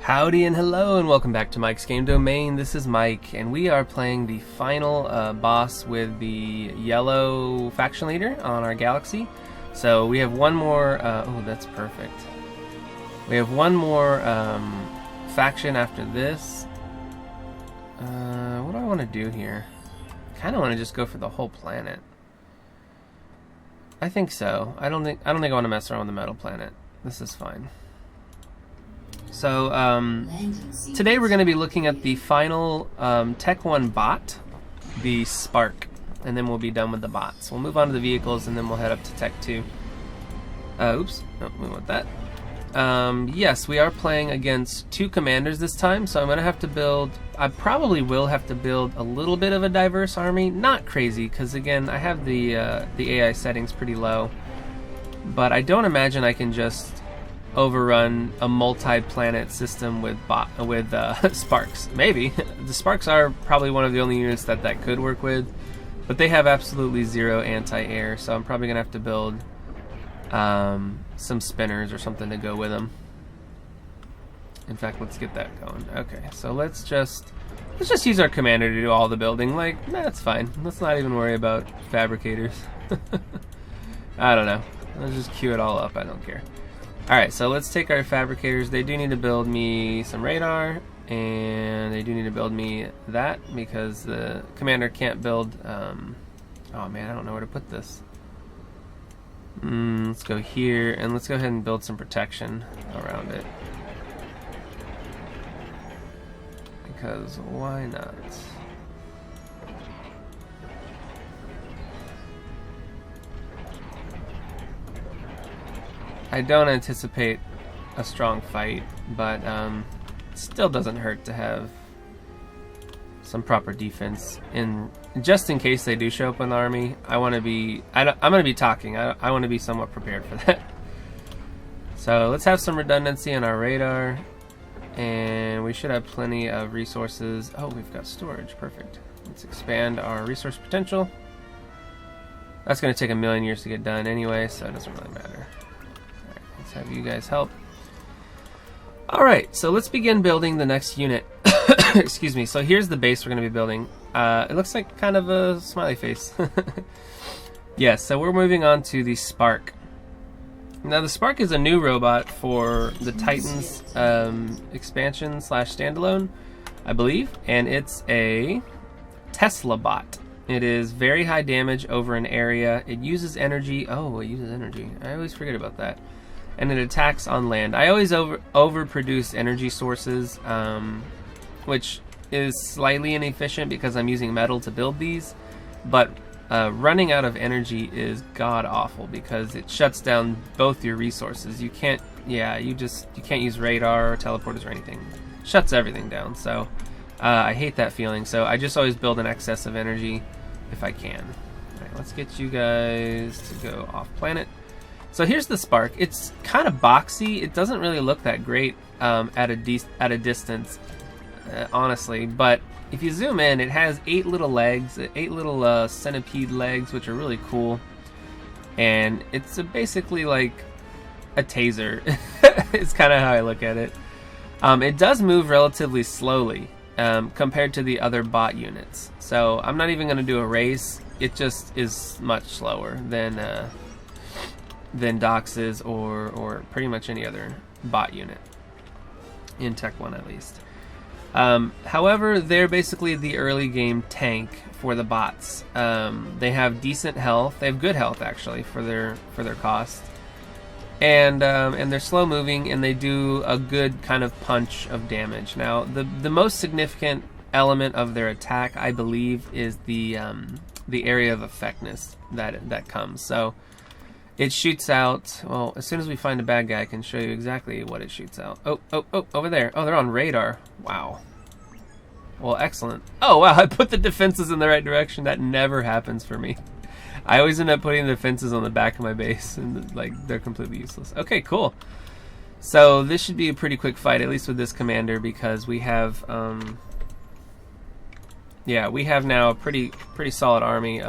Howdy and hello and welcome back to Mike's Game Domain. This is Mike and we are playing the final boss with the yellow faction leader on our galaxy. So we have one more, oh that's perfect. We have one more faction after this. What do I want to do here? I kind of want to just go for the whole planet. I think so. I don't think I want to mess around with the metal planet. This is fine. So today we're going to be looking at the final Tech 1 bot, the Spark, and then we'll be done with the bots. We'll move on to the vehicles and then we'll head up to Tech 2. Oops, no, we want that. Yes, we are playing against two commanders this time, so I'm going to have to build, I probably will have to build a little bit of a diverse army. Not crazy, because again, I have the AI settings pretty low, but I don't imagine I can just overrun a multi-planet system with Sparks. Maybe. The Sparks are probably one of the only units that could work with, but they have absolutely zero anti-air, so I'm probably going to have to build some spinners or something to go with them. In fact, let's get that going. Okay, so let's just use our commander to do all the building. Like, that's fine. Let's not even worry about fabricators. I don't know. Let's just queue it all up. I don't care. Alright, so let's take our fabricators. They do need to build me some radar, and they do need to build me that, because the commander can't build, oh man, I don't know where to put this. Let's go here, and let's go ahead and build some protection around it. Because why not? I don't anticipate a strong fight, but still doesn't hurt to have some proper defense just in case they do show up in the army. I'm going to be talking. I want to be somewhat prepared for that. So let's have some redundancy in our radar, and we should have plenty of resources. Oh, we've got storage. Perfect. Let's expand our resource potential. That's going to take 1,000,000 years to get done anyway, so it doesn't really matter. Let's have you guys help. Alright, so let's begin building the next unit. Excuse me. So here's the base we're going to be building. It looks like kind of a smiley face. Yes, so we're moving on to the Spark. Now the Spark is a new robot for the Titans expansion / standalone, I believe, and it's a Tesla bot. It is very high damage over an area. It uses energy. Oh, it uses energy. I always forget about that. And it attacks on land. I always overproduce energy sources, which is slightly inefficient because I'm using metal to build these. But running out of energy is god awful because it shuts down both your resources. You can't, you can't use radar or teleporters or anything. Shuts everything down. So I hate that feeling. So I just always build an excess of energy if I can. All right, let's get you guys to go off planet. So here's the Spark. It's kind of boxy. It doesn't really look that great at a distance, honestly. But if you zoom in, it has 8 little legs, 8 little centipede legs, which are really cool. And it's basically like a taser. It's kind of how I look at it. It does move relatively slowly compared to the other bot units. So I'm not even going to do a race. It just is much slower than Dox's or pretty much any other bot unit in Tech 1 at least. However, they're basically the early game tank for the bots. They have decent health. They have good health actually for their cost, and they're slow moving, and they do a good kind of punch of damage. Now, the most significant element of their attack, I believe, is the area of effectiveness that comes. So it shoots out, well, as soon as we find a bad guy, I can show you exactly what it shoots out. Oh, over there. Oh, they're on radar. Wow. Well, excellent. Oh, wow, I put the defenses in the right direction. That never happens for me. I always end up putting the defenses on the back of my base, and like they're completely useless. Okay, cool. So this should be a pretty quick fight, at least with this commander, because we have, we have now a pretty solid army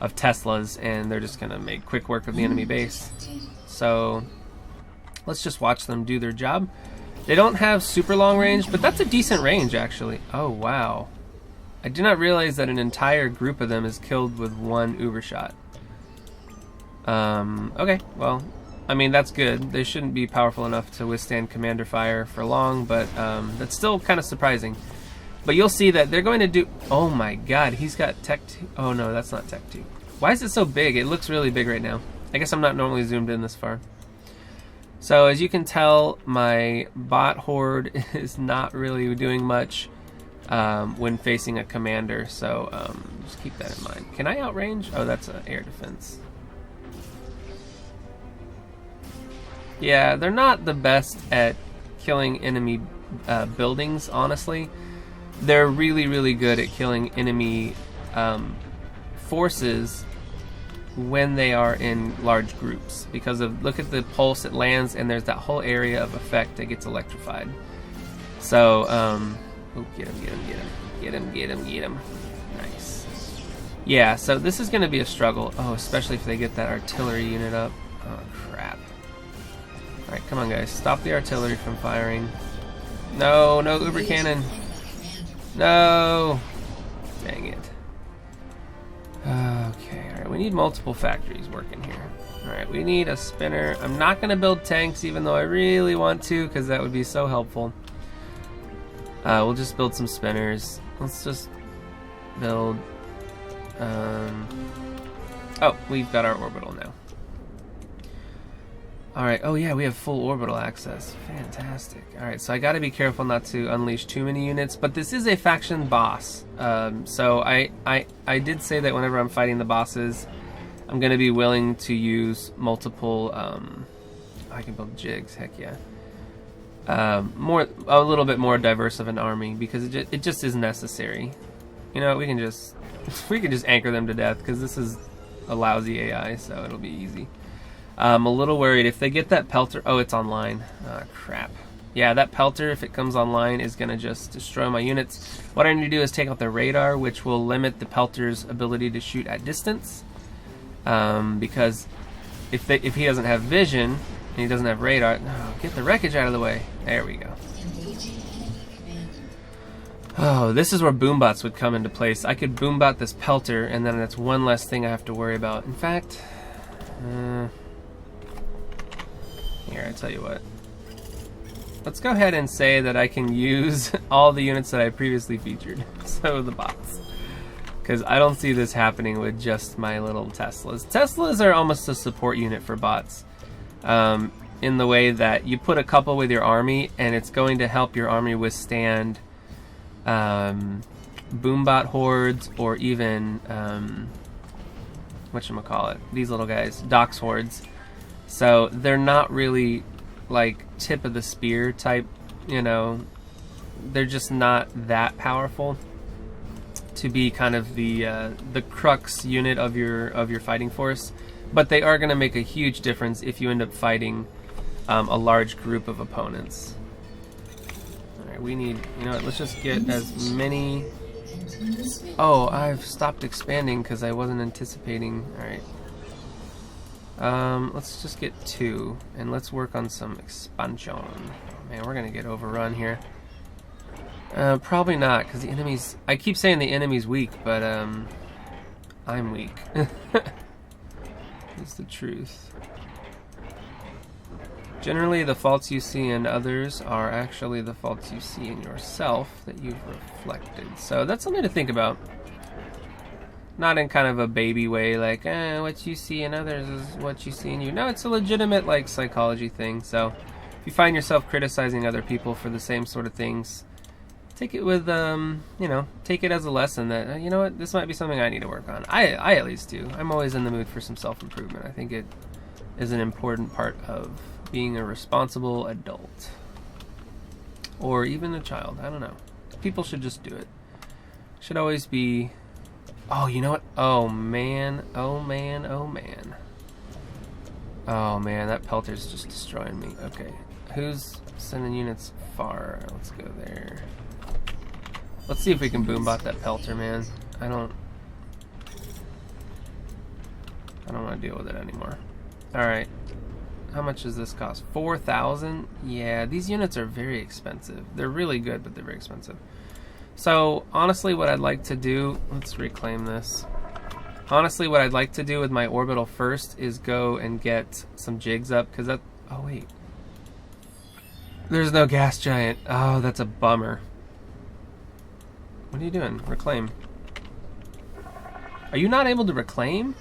of Teslas, and they're just gonna make quick work of the enemy base. So let's just watch them do their job. They don't have super long range, but that's a decent range, actually. Oh, wow. I did not realize that an entire group of them is killed with one uber shot. Okay, well, I mean, that's good. They shouldn't be powerful enough to withstand commander fire for long, but that's still kind of surprising. But you'll see that they're going to do... Oh my god, he's got Tech 2. Oh no, that's not Tech 2. Why is it so big? It looks really big right now. I guess I'm not normally zoomed in this far. So as you can tell, my bot horde is not really doing much when facing a commander. So just keep that in mind. Can I outrange? Oh, that's an air defense. Yeah, they're not the best at killing enemy buildings, honestly. They're really, really good at killing enemy forces when they are in large groups. Because of, look at the pulse it lands, and there's that whole area of effect that gets electrified. So, oh, get him. Nice. Yeah, so this is going to be a struggle. Oh, especially if they get that artillery unit up. Oh, crap. Alright, come on, guys. Stop the artillery from firing. No, no uber cannon. No! Dang it. Okay, alright, we need multiple factories working here. Alright, we need a spinner. I'm not going to build tanks, even though I really want to, because that would be so helpful. We'll just build some spinners. Let's just build... Oh, we've got our orbital now. Alright, oh yeah, we have full orbital access. Fantastic. Alright, so I gotta be careful not to unleash too many units, but this is a faction boss. So I did say that whenever I'm fighting the bosses, I'm gonna be willing to use multiple, I can build jigs, heck yeah. A little bit more diverse of an army, because it just is necessary. You know, we can just anchor them to death, because this is a lousy AI, so it'll be easy. I'm a little worried if they get that pelter. Oh, it's online. Oh, crap. Yeah, that pelter, if it comes online, is going to just destroy my units. What I need to do is take out their radar, which will limit the pelter's ability to shoot at distance. Because if he doesn't have vision and he doesn't have radar, oh, get the wreckage out of the way. There we go. Oh, this is where boombots would come into place. I could boombot this pelter, and then that's one less thing I have to worry about. In fact, here, I tell you what. Let's go ahead and say that I can use all the units that I previously featured. So the bots. Because I don't see this happening with just my little Teslas. Teslas are almost a support unit for bots. In the way that you put a couple with your army, and it's going to help your army withstand boombot hordes, or even whatchamacallit, these little guys, Dox hordes. So they're not really like tip of the spear type, you know, they're just not that powerful to be kind of the crux unit of your fighting force, but they are going to make a huge difference if you end up fighting a large group of opponents. Alright, we need, you know what, let's just get as many... Oh, I've stopped expanding because I wasn't anticipating. Alright. Let's just get 2, and let's work on some expansion. Oh, man, we're gonna get overrun here. Probably not, because the enemy's... I keep saying the enemy's weak, but, I'm weak. It's the truth. Generally, the faults you see in others are actually the faults you see in yourself that you've reflected. So that's something to think about. Not in kind of a baby way, like, what you see in others is what you see in you. No, it's a legitimate, like, psychology thing. So if you find yourself criticizing other people for the same sort of things, take it with, you know, take it as a lesson that, you know what, this might be something I need to work on. I at least do. I'm always in the mood for some self-improvement. I think it is an important part of being a responsible adult. Or even a child. I don't know. People should just do it. Should always be... Oh, you know what? Oh, man. Oh, man. Oh, man. Oh, man. That pelter's just destroying me. Okay. Who's sending units far? Let's go there. Let's see if we can boombot that pelter, man. I don't want to deal with it anymore. Alright. How much does this cost? 4,000? Yeah, these units are very expensive. They're really good, but they're very expensive. So, honestly, what I'd like to do... Let's reclaim this. Honestly, what I'd like to do with my orbital first is go and get some jigs up, because that... Oh, wait. There's no gas giant. Oh, that's a bummer. What are you doing? Reclaim. Are you not able to reclaim?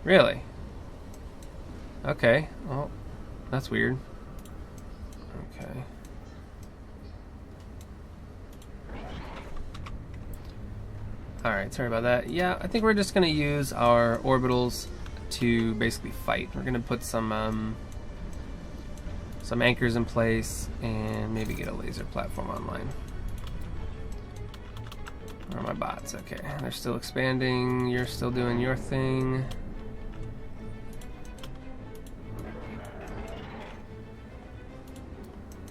Really? Okay. Well, that's weird. Okay. Alright, sorry about that. Yeah, I think we're just going to use our orbitals to basically fight. We're going to put some anchors in place and maybe get a laser platform online. Where are my bots? Okay, they're still expanding. You're still doing your thing.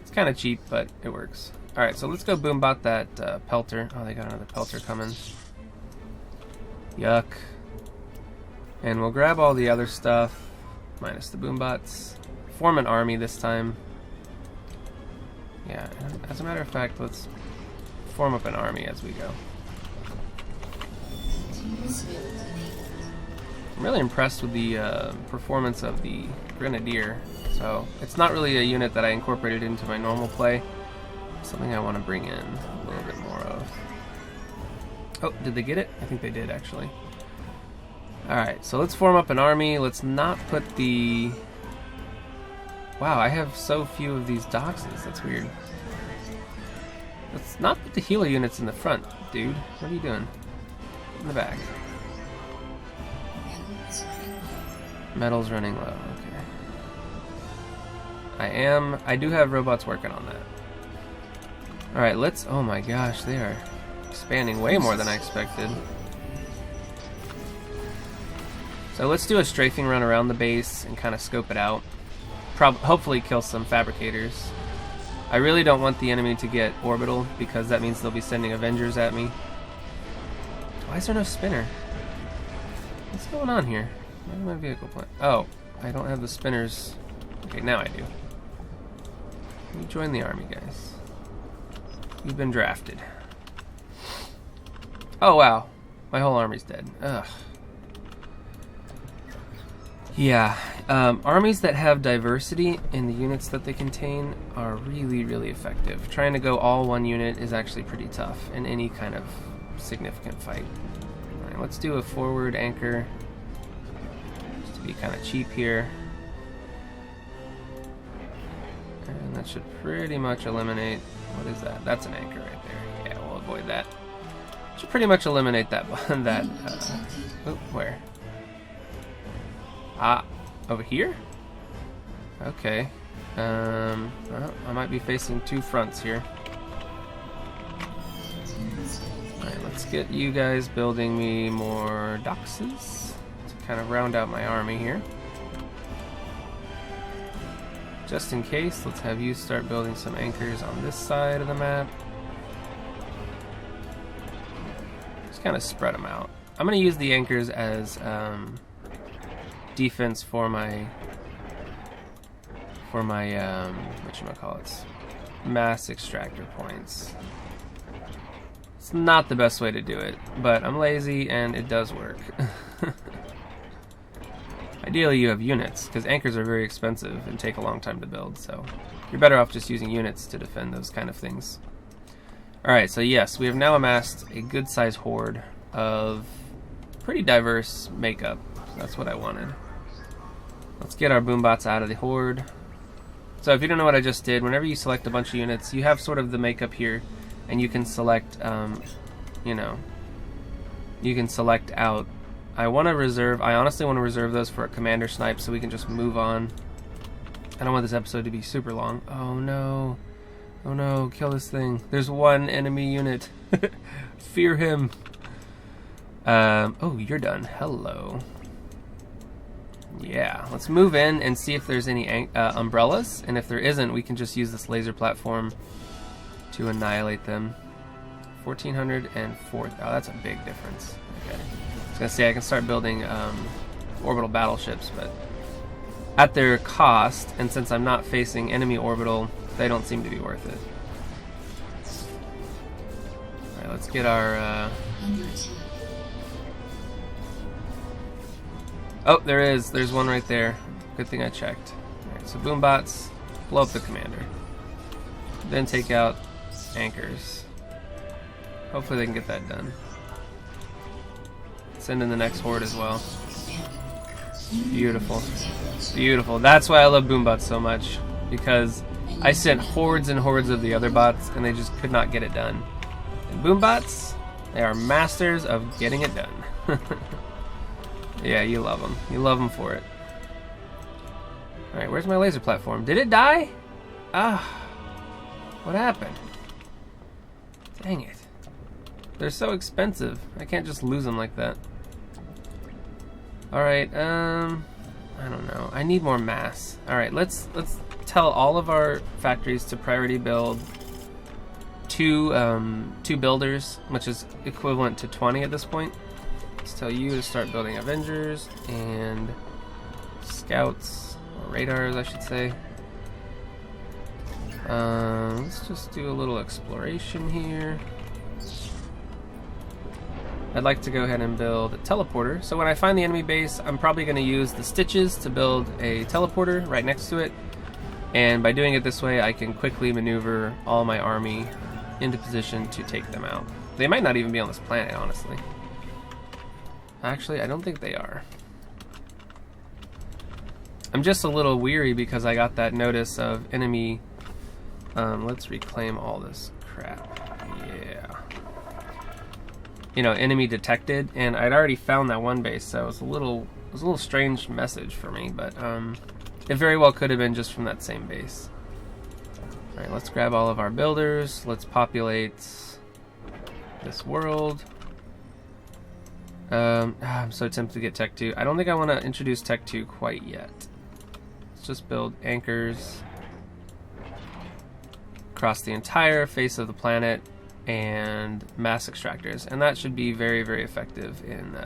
It's kind of cheap, but it works. Alright, so let's go boombot that pelter. Oh, they got another pelter coming. Yuck. And we'll grab all the other stuff, minus the boombots. Form an army this time. Yeah, as a matter of fact, let's form up an army as we go. I'm really impressed with the performance of the Grenadier. So, it's not really a unit that I incorporated into my normal play. Something I want to bring in a little bit more of. Oh, did they get it? I think they did, actually. Alright, so let's form up an army. Let's not put the... Wow, I have so few of these doxes. That's weird. Let's not put the healer units in the front, dude. What are you doing? In the back. Metal's running low. Okay. I do have robots working on that. Alright, let's... Oh my gosh, they are expanding way more than I expected. So let's do a strafing run around the base and kind of scope it out. Hopefully kill some fabricators. I really don't want the enemy to get orbital because that means they'll be sending Avengers at me. Why is there no spinner? What's going on here? Where's my vehicle plan? Oh, I don't have the spinners. Okay, now I do. You join the army, guys. You've been drafted. Oh wow, my whole army's dead. Ugh. Yeah, armies that have diversity in the units that they contain are really, really effective. Trying to go all one unit is actually pretty tough in any kind of significant fight. Alright, let's do a forward anchor. Just to be kind of cheap here. And that should pretty much eliminate... What is that? That's an anchor right there. Yeah, we'll avoid that. Should pretty much eliminate that... oh, where? Ah, over here? Okay. Well, I might be facing two fronts here. Alright, let's get you guys building me more doxes to kind of round out my army here. Just in case, let's have you start building some anchors on this side of the map. Just kind of spread them out. I'm going to use the anchors as defense for my whatchamacallits, mass extractor points. It's not the best way to do it, but I'm lazy and it does work. Ideally you have units, because anchors are very expensive and take a long time to build, so you're better off just using units to defend those kind of things. Alright, so yes, we have now amassed a good sized horde of pretty diverse makeup. That's what I wanted. Let's get our boombots out of the horde. So if you don't know what I just did, whenever you select a bunch of units, you have sort of the makeup here, and you can select, you know, you can select out. I honestly want to reserve those for a commander snipe so we can just move on. I don't want this episode to be super long. Oh no. Oh no, kill this thing. There's one enemy unit. Fear him. Oh, you're done. Hello. Yeah, let's move in and see if there's any umbrellas, and if there isn't, we can just use this laser platform to annihilate them. 1404. Oh, that's a big difference. Okay. I was gonna say I can start building orbital battleships, but at their cost, and since I'm not facing enemy orbital, they don't seem to be worth it. Alright, let's get our... Oh, there is. There's one right there. Good thing I checked. Alright, so boombots, blow up the commander. Then take out anchors. Hopefully they can get that done. Send in the next horde as well. Beautiful. Beautiful. That's why I love boombots so much. Because I sent hordes and hordes of the other bots and they just could not get it done. And boombots, they are masters of getting it done. Yeah, you love them. You love them for it. Alright, where's my laser platform? Did it die? Ah. What happened? Dang it. They're so expensive. I can't just lose them like that. Alright, I don't know. I need more mass. Alright, let's tell all of our factories to priority build two builders, which is equivalent to 20 at this point. Let's tell you to start building Avengers and Scouts, or radars, I should say. Let's just do a little exploration here. I'd like to go ahead and build a teleporter. So when I find the enemy base, I'm probably going to use the stitches to build a teleporter right next to it. And by doing it this way, I can quickly maneuver all my army into position to take them out. They might not even be on this planet, honestly. Actually, I don't think they are. I'm just a little weary because I got that notice of enemy... let's reclaim all this crap. Yeah. You know, enemy detected, and I'd already found that one base, so it was a little strange message for me, but it very well could have been just from that same base. Alright, let's grab all of our builders. Let's populate this world. I'm so tempted to get Tech 2. I don't think I want to introduce Tech 2 quite yet. Let's just build anchors across the entire face of the planet and mass extractors, and that should be very, very effective in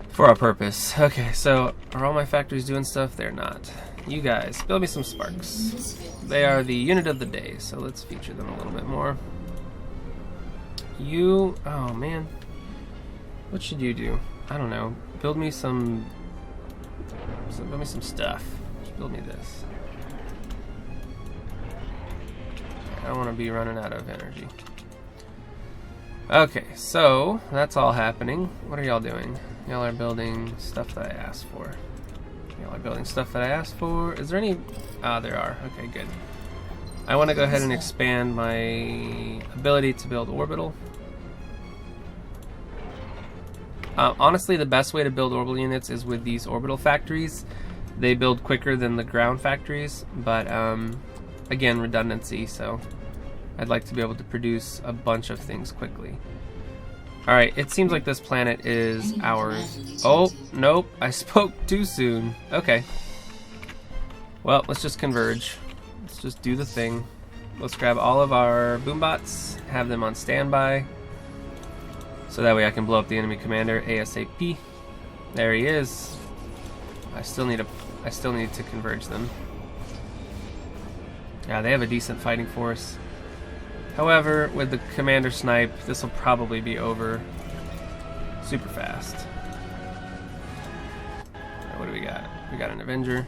for our purpose. Okay, so are all my factories doing stuff? They're not. You guys, build me some sparks. They are the unit of the day, so let's feature them a little bit more. You, oh man, what should you do? I don't know. Build me some stuff. Just build me this. I don't want to be running out of energy. Okay, so that's all happening. What are y'all doing? Y'all are building stuff that I asked for. Y'all are building stuff that I asked for. Is there any... Ah, there are. Okay, good. I want to go ahead and expand my ability to build orbital. Honestly, the best way to build orbital units is with these orbital factories. They build quicker than the ground factories, but again, redundancy, so I'd like to be able to produce a bunch of things quickly. Alright, it seems like this planet is ours. Oh, nope, I spoke too soon. Okay. Well, let's just converge. Let's just do the thing. Let's grab all of our boombots, have them on standby, so that way I can blow up the enemy commander ASAP. There he is. I still need to converge them. Yeah, they have a decent fighting force. However, with the commander snipe, this will probably be over super fast. Right, what do we got? We got an Avenger.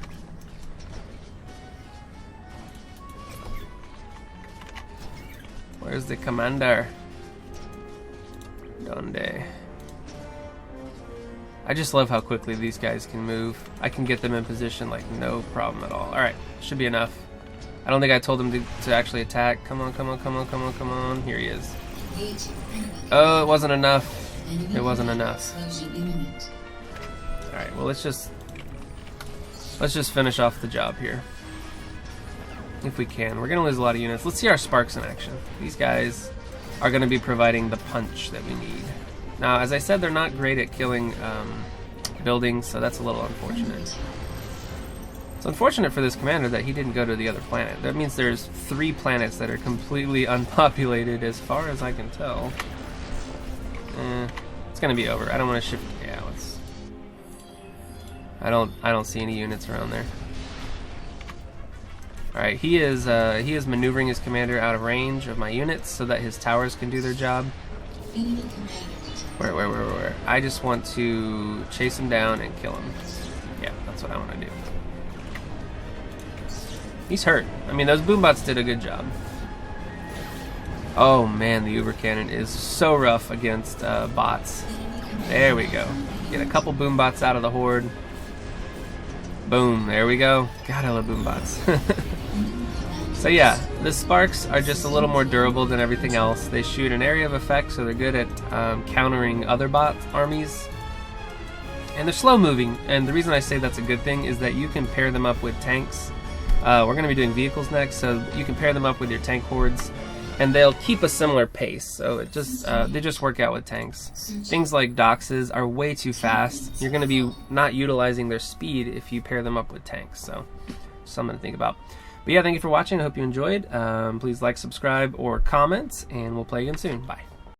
Where's the commander? Donde? I just love how quickly these guys can move. I can get them in position like no problem at all. Alright, should be enough. I don't think I told him to actually attack. Come on, come on, come on, come on, come on. Here he is. Oh, it wasn't enough. It wasn't enough. Alright, well let's just finish off the job here. If we can. We're gonna lose a lot of units. Let's see our sparks in action. These guys are gonna be providing the punch that we need. Now, as I said, they're not great at killing buildings, so that's a little unfortunate. It's unfortunate for this commander that he didn't go to the other planet. That means there's 3 planets that are completely unpopulated as far as I can tell. It's gonna be over. I don't want to shift... Yeah, let's... I don't see any units around there. Alright, he is maneuvering his commander out of range of my units so that his towers can do their job. Where? I just want to chase him down and kill him. Yeah, that's what I want to do. He's hurt. I mean, those boombots did a good job. Oh man, the Uber Cannon is so rough against bots. There we go. Get a couple boombots out of the horde. Boom, there we go. God, I love boombots. So yeah, the sparks are just a little more durable than everything else. They shoot an area of effect, so they're good at countering other bot armies. And they're slow moving, and the reason I say that's a good thing is that you can pair them up with tanks. We're going to be doing vehicles next, so you can pair them up with your tank hordes, and they'll keep a similar pace. So it just they just work out with tanks. Things like Doxes are way too fast. You're going to be not utilizing their speed if you pair them up with tanks. So something to think about. But yeah, thank you for watching. I hope you enjoyed. Please like, subscribe, or comment, and we'll play again soon. Bye.